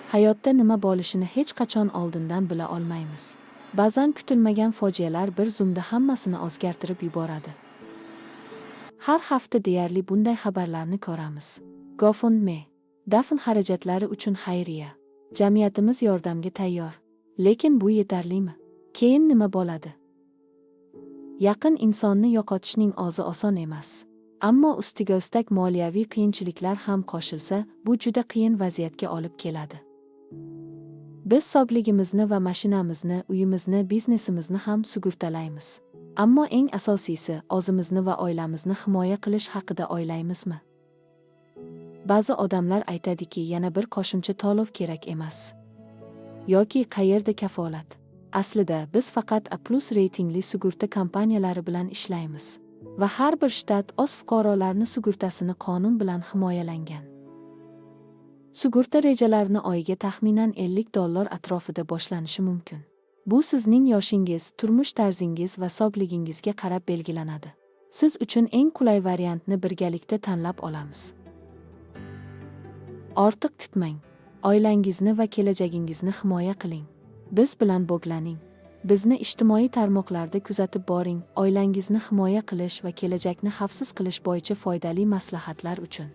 Hayotda nima bo'lishini hech qachon oldindan bila olmaymiz. Ba'zan kutilmagan fojialar bir zumda hammasini o'zgartirib yuboradi. Har hafta deyarli bunday xabarlarni ko'ramiz. GoFundMe, dafn xarajatlari uchun xayriya. Jamiyatimiz yordamga tayyor. Lekin bu yetarlimi? Keyin nima bo'ladi? Yaqin insonni yo'qotishning o'zi oson emas. Ammo ustiga ustak moliyaviy qiyinchiliklar ham qo'shilsa, bu juda qiyin vaziyatga olib keladi. Biz sog'ligimizni va mashinamizni, uyimizni, biznesimizni ham sug'urtalaymiz. Ammo eng asosiysi, o'zimizni va oilamizni himoya qilish haqida o'ylaymizmi? Ba'zi odamlar aytadiki, yana bir qo'shimcha to'lov kerak emas. Yoki qayerda kafolat. Aslida biz faqat A+ reytingli sug'urta kompaniyalari bilan ishlaymiz. Va har bir shtat o'z fuqarolarini sug'urtasini qonun bilan himoyalangan. Sug'urta rejalarini oyiga taxminan $50 atrofida boshlanishi mumkin. Bu sizning yoshingiz, turmush tarzingiz va sog'ligingizga qarab belgilanadi. Siz uchun eng qulay variantni birgalikda tanlab olamiz. Ortiq kutmang. Oilangizni va kelajagingizni himoya qiling. Biz bilan bog'laning. Bizni ijtimoiy tarmoqlarda kuzatib boring. Oilangizni himoya qilish va kelajakni xavfsiz qilish bo'yicha foydali maslahatlar uchun.